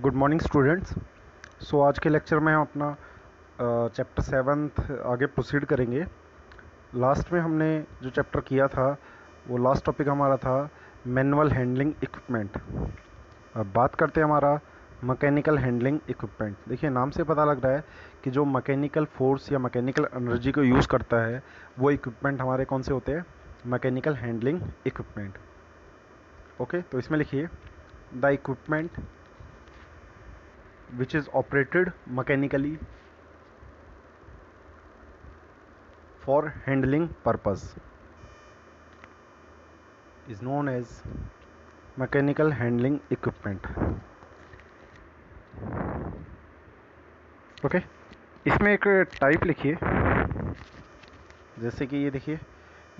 Good morning students. सो आज के lecture में हम अपना चैप्टर 7 आगे प्रोसीड करेंगे। लास्ट में हमने जो चैप्टर किया था वो लास्ट टॉपिक हमारा था मैनुअल हैंडलिंग इक्विपमेंट। अब बात करते हैं हमारा मैकेनिकल हैंडलिंग इक्विपमेंट। देखिए नाम से पता लग रहा है कि जो मैकेनिकल फोर्स या मैकेनिकल एनर्जी को यूज़ करता है वो इक्विपमेंट हमारे कौन से होते हैं, मैकेनिकल हैंडलिंग इक्विपमेंट। ओके, तो इसमें लिखिए the equipment which is operated mechanically for handling purpose is known as mechanical handling equipment. Okay, इसमें एक टाइप लिखिए। जैसे कि ये देखिए,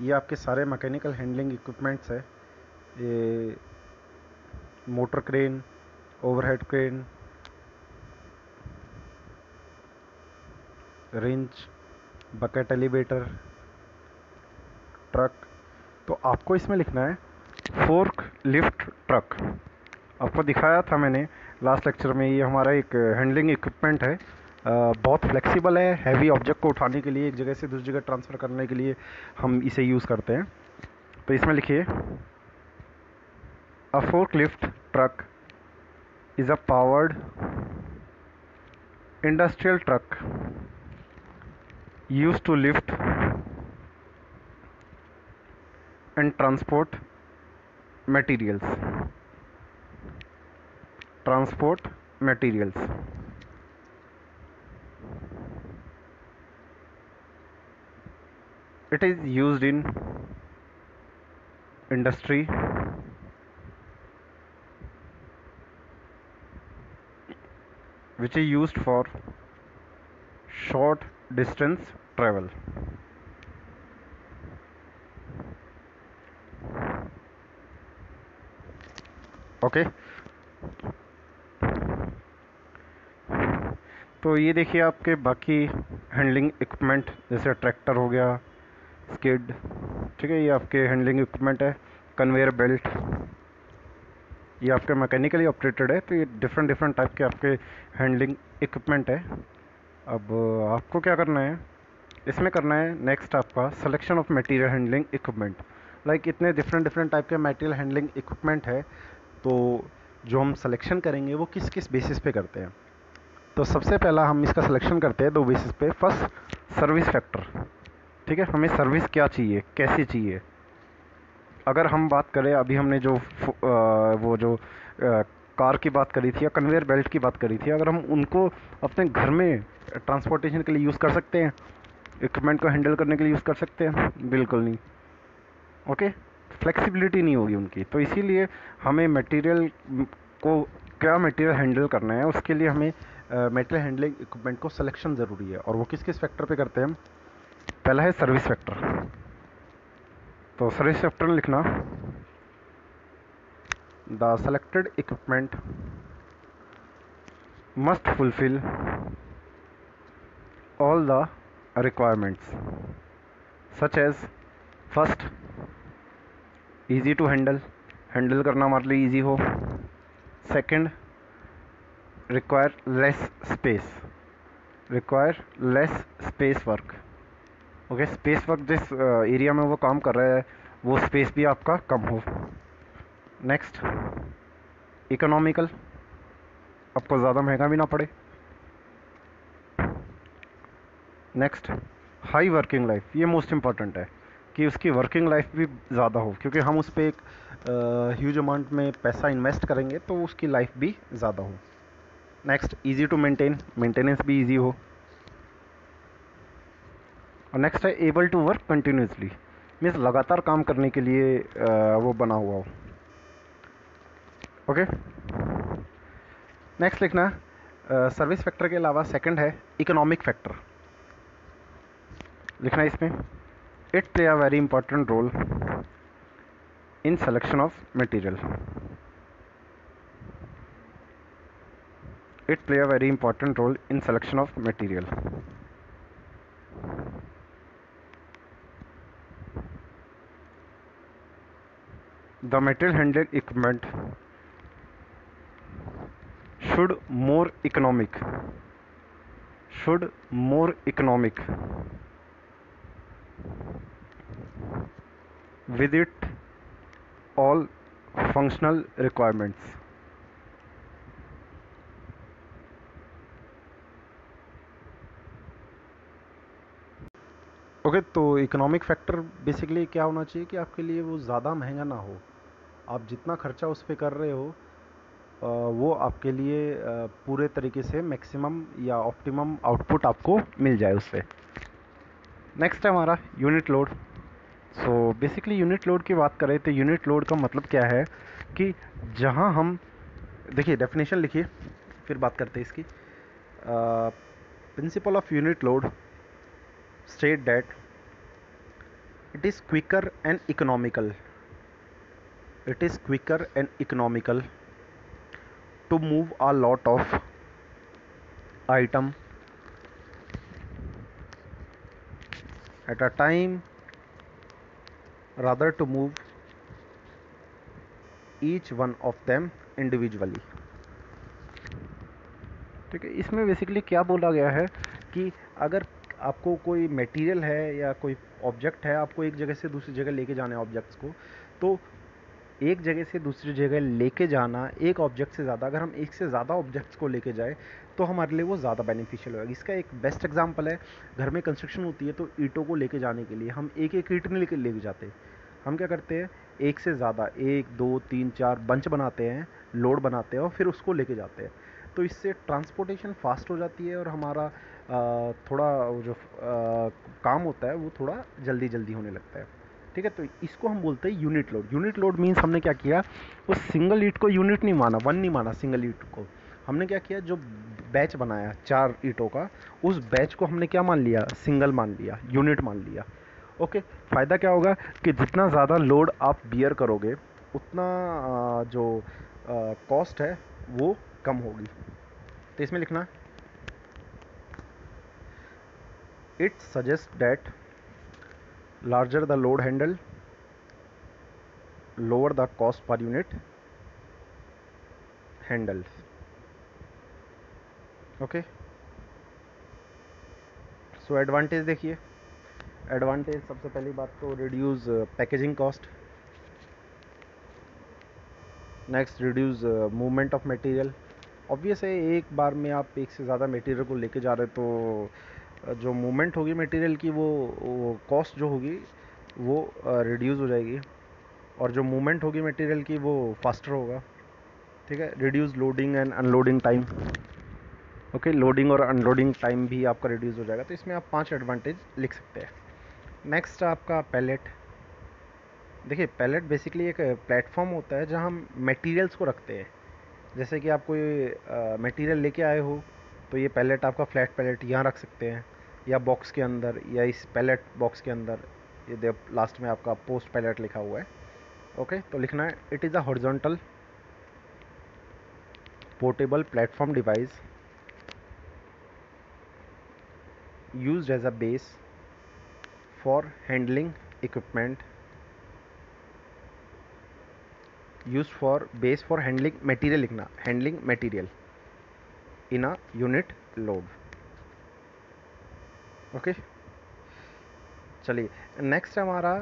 ये आपके सारे मैकेनिकल हैंडलिंग इक्विपमेंट्स है। ये motor crane, overhead crane, wrench, bucket elevator, truck. तो आपको इसमें लिखना है फोर्क लिफ्ट ट्रक। आपको दिखाया था मैंने लास्ट लेक्चर में, ये हमारा एक हैंडलिंग इक्विपमेंट है। बहुत फ्लेक्सिबल है, हैवी ऑब्जेक्ट को उठाने के लिए, एक जगह से दूसरी जगह ट्रांसफ़र करने के लिए हम इसे यूज़ करते हैं। तो इसमें लिखिए a fork lift truck is a powered industrial truck use to lift and transport materials. It is used in industry, which is used for short distance travel. Okay, तो ये देखिए आपके बाकी हैंडलिंग इक्विपमेंट, जैसे ट्रैक्टर हो गया, skid, ठीक है, ये आपके हैंडलिंग इक्विपमेंट है। कन्वेयर बेल्ट, ये आपके मैकेनिकली ऑपरेटेड है। तो ये डिफरेंट डिफरेंट टाइप के आपके हैंडलिंग इक्विपमेंट है। अब आपको क्या करना है, इसमें करना है नेक्स्ट आपका selection of material handling equipment. Like इतने डिफरेंट डिफरेंट टाइप के मटेरियल हैंडलिंग इक्विपमेंट है, तो जो हम सिलेक्शन करेंगे वो किस किस बेसिस पे करते हैं। तो सबसे पहला हम इसका सिलेक्शन करते हैं दो बेसिस पे। First, service factor. ठीक है, हमें सर्विस क्या चाहिए, कैसी चाहिए। अगर हम बात करें, अभी हमने जो वो जो कार की बात करी थी या कन्वेयर बेल्ट की बात करी थी, अगर हम उनको अपने घर में ट्रांसपोर्टेशन के लिए यूज़ कर सकते हैं, इक्विपमेंट को हैंडल करने के लिए यूज़ कर सकते हैं? बिल्कुल नहीं। ओके, फ्लेक्सिबिलिटी नहीं होगी उनकी। तो इसीलिए हमें मटेरियल को, क्या मटेरियल हैंडल करना है, उसके लिए हमें मटेरियल हैंडलिंग इक्विपमेंट को सिलेक्शन ज़रूरी है। और वो किस किस फैक्टर पे करते हैं हम? पहला है सर्विस फैक्टर। तो सर्विस फैक्टर लिखना, the selected equipment must fulfil all the requirements such as first, easy to handle करना हमारे लिए इजी हो। Second, require less space work. Okay, space work जिस एरिया में वो काम कर रहा है वो स्पेस भी आपका कम हो। नेक्स्ट, इकोनॉमिकल, आपको ज़्यादा महंगा भी ना पड़े। Next, high working life. ये मोस्ट इम्पॉर्टेंट है कि उसकी वर्किंग लाइफ भी ज़्यादा हो, क्योंकि हम उस पर एक ह्यूज अमाउंट में पैसा इन्वेस्ट करेंगे तो उसकी लाइफ भी ज़्यादा हो। नेक्स्ट, इजी टू मेंटेनेंस भी इजी हो। और नेक्स्ट है able to work continuously, means लगातार काम करने के लिए वो बना हुआ हो। ओके, नेक्स्ट लिखना, सर्विस फैक्टर के अलावा सेकंड है इकोनॉमिक फैक्टर। लिखना इसमें, it play a very important role in selection of material. It play a very important role in selection of material. The material handling equipment should more economic, should more economic with it all functional requirements. Okay तो economic factor basically क्या होना चाहिए कि आपके लिए वो ज़्यादा महंगा ना हो, आप जितना खर्चा उस पर कर रहे हो वो आपके लिए पूरे तरीके से मैक्सिमम या ऑप्टिमम आउटपुट आपको मिल जाए उससे। नेक्स्ट है हमारा unit load. So basically unit load की बात करें तो यूनिट लोड का मतलब क्या है कि जहां हम, देखिए डेफिनेशन लिखिए फिर बात करते हैं इसकी। Principle of unit load state that it is quicker and economical, it is quicker and economical to move a lot of item at a time rather to move each one of them individually। ठीक है, इसमें basically क्या बोला गया है कि अगर आपको कोई मटेरियल है या कोई ऑब्जेक्ट है, आपको एक जगह से दूसरी जगह लेके जाना है ऑब्जेक्ट्स को, तो एक जगह से दूसरी जगह लेके जाना एक ऑब्जेक्ट से ज़्यादा, अगर हम एक से ज़्यादा ऑब्जेक्ट्स को लेके जाए तो हमारे लिए वो ज़्यादा बेनिफिशियल होगा। इसका एक बेस्ट एग्जांपल है, घर में कंस्ट्रक्शन होती है तो ईंटों को लेके जाने के लिए हम एक एक ईंट नहीं लेके जाते, हम क्या करते हैं एक से ज़्यादा, 1 2 3 4 बंच बनाते हैं, लोड बनाते हैं और फिर उसको लेके जाते हैं। तो इससे ट्रांसपोर्टेशन फास्ट हो जाती है और हमारा थोड़ा जो काम होता है वो थोड़ा जल्दी जल्दी होने लगता है। ठीक है, तो इसको हम बोलते हैं unit load. Unit load means हमने क्या किया, उस सिंगल ईंट को यूनिट नहीं माना, वन नहीं माना सिंगल ईंट को, हमने क्या किया जो बैच बनाया 4 ईंटों का, उस बैच को हमने क्या मान लिया, सिंगल मान लिया, यूनिट मान लिया। ओके, फ़ायदा क्या होगा कि जितना ज़्यादा लोड आप बियर करोगे उतना जो कॉस्ट है वो कम होगी। तो इसमें लिखना it suggest that larger the load handle lower the cost per unit handle. Okay, so advantage देखिए। एडवांटेज सबसे पहली बात तो reduce packaging cost, next reduce movement of material. Obvious है एक बार में आप एक से ज़्यादा मटेरियल को लेके जा रहे हो तो जो मूवमेंट होगी मटेरियल की वो कॉस्ट जो होगी वो रिड्यूस हो जाएगी, और जो मूवमेंट होगी मटेरियल की वो फास्टर होगा। ठीक है, reduce loading and unloading time. Okay, loading और अनलोडिंग टाइम भी आपका रिड्यूस हो जाएगा। तो इसमें आप 5 एडवांटेज लिख सकते हैं। नेक्स्ट आपका पैलेट। देखिए पैलेट बेसिकली एक प्लेटफॉर्म होता है जहाँ हम मटेरियल्स को रखते हैं। जैसे कि आप कोई मटेरियल लेके आए हो तो ये पैलेट आपका फ्लैट पैलेट यहाँ रख सकते हैं, या बॉक्स के अंदर, या इस पैलेट बॉक्स के अंदर। ये दे लास्ट में आपका पोस्ट पैलेट लिखा हुआ है। ओके, तो लिखना है it is a horizontal portable platform device used as a base for handling equipment, used for base for handling material, लिखना handling material in a unit load। Okay, चलिए नेक्स्ट हमारा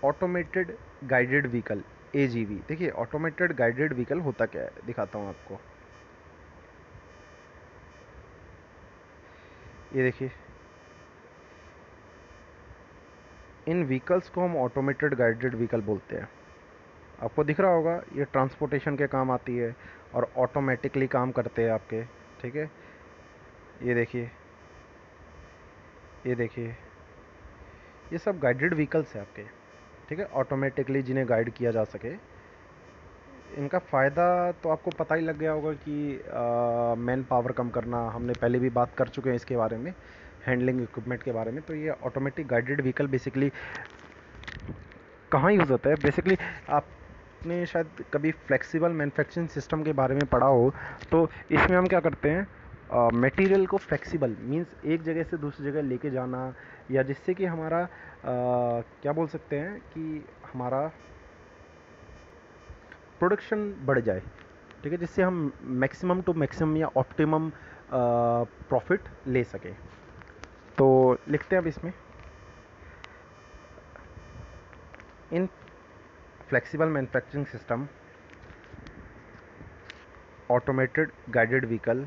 automated guided vehicle, AGV। देखिए automated guided vehicle होता क्या है दिखाता हूँ आपको। ये देखिए, इन व्हीकल्स को हम ऑटोमेटेड गाइडेड व्हीकल बोलते हैं। आपको दिख रहा होगा ये ट्रांसपोर्टेशन के काम आती है और ऑटोमेटिकली काम करते हैं आपके। ठीक है, ये देखिए, ये देखिए, ये सब गाइडेड व्हीकल्स हैं आपके। ठीक है, ऑटोमेटिकली जिन्हें गाइड किया जा सके। इनका फ़ायदा तो आपको पता ही लग गया होगा कि मैन पावर कम करना, हमने पहले भी बात कर चुके हैं इसके बारे में, हैंडलिंग इक्विपमेंट के बारे में। तो ये ऑटोमेटिक गाइडेड व्हीकल बेसिकली कहाँ यूज़ होता है, बेसिकली आपने शायद कभी फ्लेक्सिबल मैन्युफैक्चरिंग सिस्टम के बारे में पढ़ा हो। तो इसमें हम क्या करते हैं, मटेरियल को फ्लेक्सिबल मींस एक जगह से दूसरी जगह लेके जाना, या जिससे कि हमारा क्या बोल सकते हैं कि हमारा प्रोडक्शन बढ़ जाए। ठीक है, जिससे हम मैक्सिमम टू मैक्सिमम या ऑप्टिमम प्रॉफिट ले सकें। तो लिखते हैं अब इसमें, in flexible manufacturing system automated guided vehicle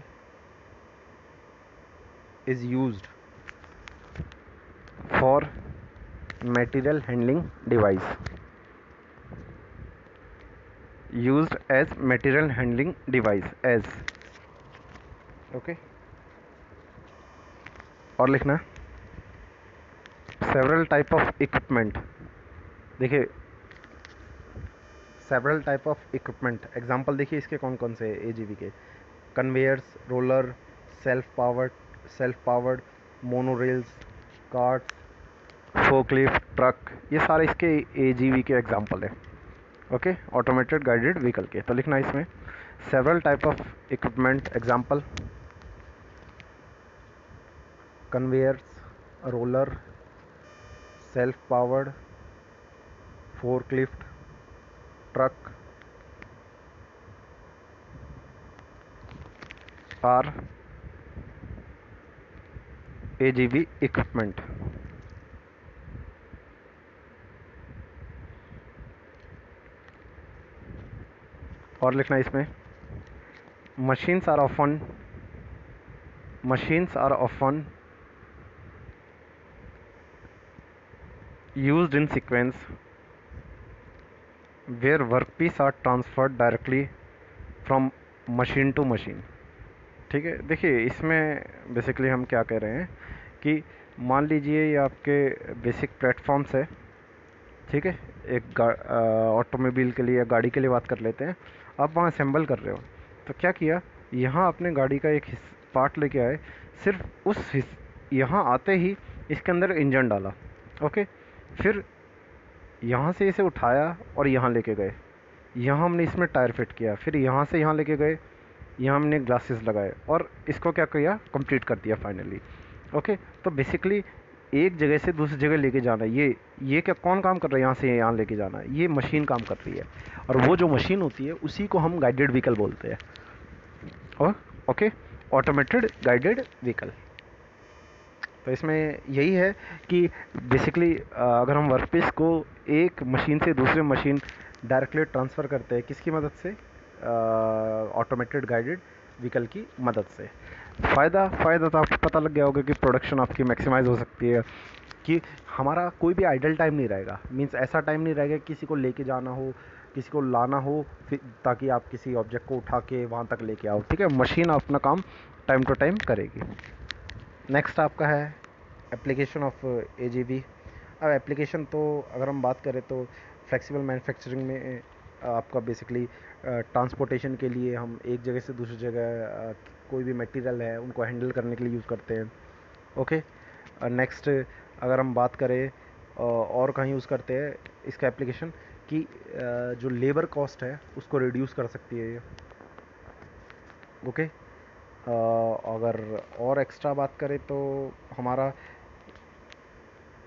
is used for material handling device, used as material handling device as, okay. और लिखना सेवरल टाइप ऑफ इक्विपमेंट। देखिए several type of equipment, example देखिए इसके कौन कौन से एजीवी के, conveyors, roller, self powered monorails, carts, forklift, truck, ये सारे इसके एजीवी के एग्जांपल है। ओके, ऑटोमेटेड गाइडेड व्हीकल के। तो लिखना इसमें several type of equipment, example conveyors, roller, self powered, forklift, truck or AGV equipment. और लिखना इसमें machines are often used in sequence where workpiece are transferred directly from machine to machine। ठीक है, देखिए इसमें बेसिकली हम क्या कह रहे हैं कि मान लीजिए ये आपके बेसिक प्लेटफॉर्म्स है, ठीक है, एक ऑटोमोबाइल के लिए या गाड़ी के लिए बात कर लेते हैं। आप वहाँ असेंबल कर रहे हो, तो क्या किया, यहाँ आपने गाड़ी का एक पार्ट लेके आए, सिर्फ उस यहाँ आते ही इसके अंदर इंजन डाला, ओके, फिर यहाँ से इसे उठाया और यहाँ लेके गए, यहाँ हमने इसमें टायर फिट किया, फिर यहाँ से यहाँ लेके गए, यहाँ हमने ग्लासेस लगाए और इसको क्या किया, कंप्लीट कर दिया फाइनली। ओके, तो बेसिकली एक जगह से दूसरी जगह लेके जाना, ये क्या कौन काम कर रहा है, यहाँ से यहाँ लेके जाना, ये मशीन काम कर रही है, और वो जो मशीन होती है उसी को हम गाइडेड व्हीकल बोलते हैं। और ओके, ऑटोमेटेड गाइडेड व्हीकल। तो इसमें यही है कि बेसिकली अगर हम वर्कपीस को एक मशीन से दूसरे मशीन डायरेक्टली ट्रांसफ़र करते हैं, किसकी मदद से, ऑटोमेटेड गाइडेड व्हीकल की मदद से। फ़ायदा तो आपको पता लग गया होगा कि प्रोडक्शन आपकी मैक्सिमाइज़ हो सकती है, कि हमारा कोई भी आइडल टाइम नहीं रहेगा, मींस ऐसा टाइम नहीं रहेगा किसी को लेके जाना हो, किसी को लाना हो, फिर ताकि आप किसी ऑब्जेक्ट को उठा के वहाँ तक लेके आओ। ठीक है, मशीन अपना काम टाइम टू टाइम करेगी। नेक्स्ट आपका है एप्लीकेशन ऑफ एजीवी। अब एप्लीकेशन तो अगर हम बात करें तो फ्लेक्सिबल मैन्युफैक्चरिंग में आपका बेसिकली ट्रांसपोर्टेशन के लिए हम एक जगह से दूसरी जगह कोई भी मटेरियल है उनको हैंडल करने के लिए यूज़ करते हैं। ओके, नेक्स्ट अगर हम बात करें और कहाँ यूज़ करते हैं इसका एप्लीकेशन, कि जो लेबर कॉस्ट है उसको रिड्यूस कर सकती है ये। ओके, अगर और एक्स्ट्रा बात करें तो हमारा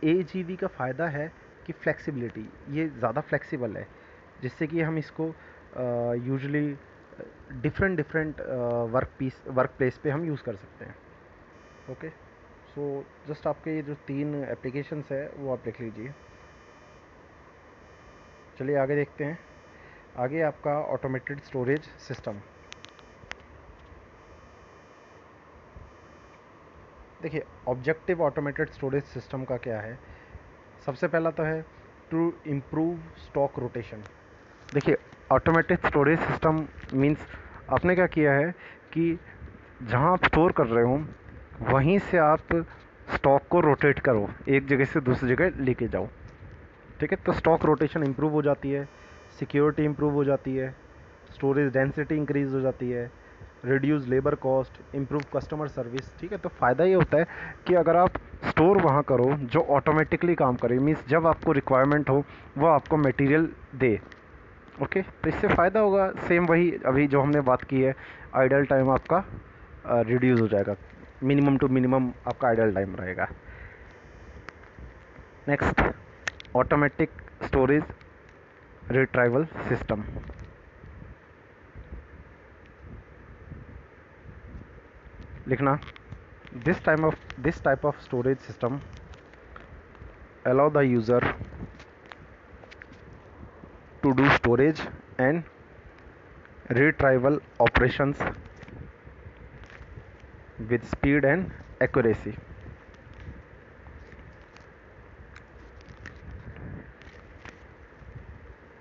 एजीवी का फ़ायदा है कि फ्लेक्सिबिलिटी, ये ज़्यादा फ्लेक्सिबल है, जिससे कि हम इसको यूजुअली डिफरेंट वर्क प्लेस पे हम यूज़ कर सकते हैं। ओके, सो जस्ट आपके ये जो 3 एप्लीकेशंस है वो आप लिख लीजिए। चलिए आगे देखते हैं। आगे आपका ऑटोमेटेड स्टोरेज सिस्टम। देखिए ऑब्जेक्टिव ऑटोमेटेड स्टोरेज सिस्टम का क्या है, सबसे पहला तो है टू इम्प्रूव स्टॉक रोटेशन। देखिए ऑटोमेटेड स्टोरेज सिस्टम मींस आपने क्या किया है कि जहाँ आप स्टोर कर रहे हो वहीं से आप स्टॉक को रोटेट करो, एक जगह से दूसरी जगह लेके जाओ। ठीक है, तो स्टॉक रोटेशन इंप्रूव हो जाती है, सिक्योरिटी इंप्रूव हो जाती है, स्टोरेज डेंसिटी इंक्रीज हो जाती है, reduce labour cost, improve customer service. ठीक है, तो फ़ायदा ये होता है कि अगर आप स्टोर वहाँ करो जो ऑटोमेटिकली काम करे, मीन्स जब आपको रिक्वायरमेंट हो वो आपको मटेरियल दे। ओके, तो इससे फ़ायदा होगा, सेम वही अभी जो हमने बात की है, आइडल टाइम आपका रिड्यूस हो जाएगा, मिनिमम टू मिनिमम आपका आइडल टाइम रहेगा। Next automatic storage retrieval system. लिखना, this type of storage system allow the user to do storage and retrieval operations with speed and accuracy.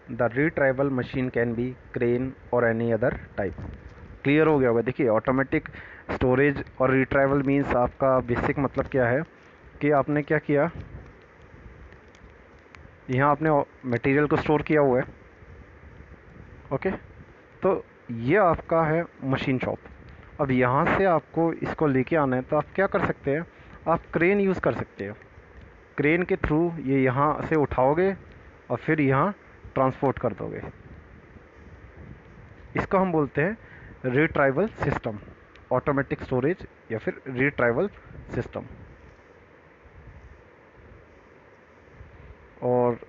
The retrieval machine can be crane or any other type. Clear हो गया होगा। देखिए automatic storage और retrieval means आपका basic मतलब क्या है कि आपने क्या किया, यहाँ आपने मटेरियल को स्टोर किया हुआ है, ओके, तो ये आपका है मशीन शॉप। अब यहाँ से आपको इसको लेके आना है तो आप क्या कर सकते हैं, आप क्रेन यूज़ कर सकते हो। क्रेन के थ्रू ये यहाँ से उठाओगे और फिर यहाँ ट्रांसपोर्ट कर दोगे। इसको हम बोलते हैं रिट्राइवल सिस्टम, ऑटोमेटिक स्टोरेज या फिर रिट्राइवल सिस्टम। और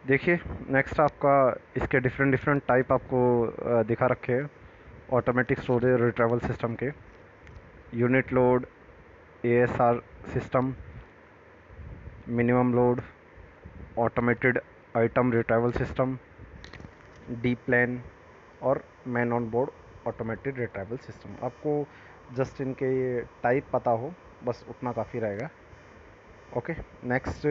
देखिए नेक्स्ट आपका इसके डिफरेंट टाइप आपको दिखा रखे हैं ऑटोमेटिक स्टोरेज रिट्राइवल सिस्टम के। Unit load, ASR system, minimum load, automated item retrieval system, deep lane और man on board automated retrieval system. आपको जस्ट इनके ये टाइप पता हो बस उतना काफ़ी रहेगा। ओके नेक्स्ट,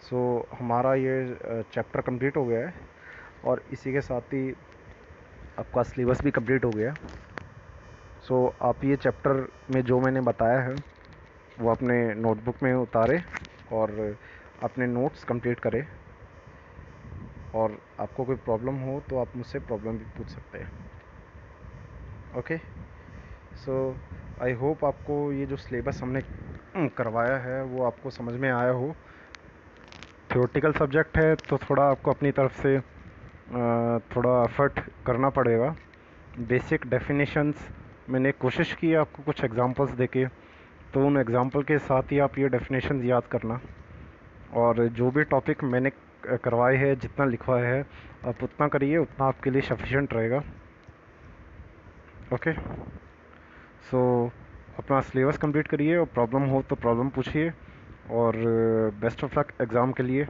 सो हमारा ये चैप्टर कंप्लीट हो गया है और इसी के साथ ही आपका सिलेबस भी कंप्लीट हो गया। सो आप ये चैप्टर में जो मैंने बताया है वो अपने नोटबुक में उतारे और अपने नोट्स कंप्लीट करें। और आपको कोई प्रॉब्लम हो तो आप मुझसे प्रॉब्लम भी पूछ सकते हैं। ओके, सो आई होप आपको ये जो सिलेबस हमने करवाया है वो आपको समझ में आया हो। थ्योरेटिकल सब्जेक्ट है तो थोड़ा आपको अपनी तरफ से थोड़ा एफर्ट करना पड़ेगा। बेसिक डेफिनेशंस मैंने कोशिश की आपको कुछ एग्जांपल्स देके, तो उन एग्जांपल के साथ ही आप ये डेफिनेशंस याद करना। और जो भी टॉपिक मैंने करवाए हैं, जितना लिखवाया है आप उतना करिए, उतना आपके लिए सफिशिएंट रहेगा। ओके, सो अपना सिलेबस कंप्लीट करिए और प्रॉब्लम हो तो प्रॉब्लम पूछिए और बेस्ट ऑफ लक एग्ज़ाम के लिए।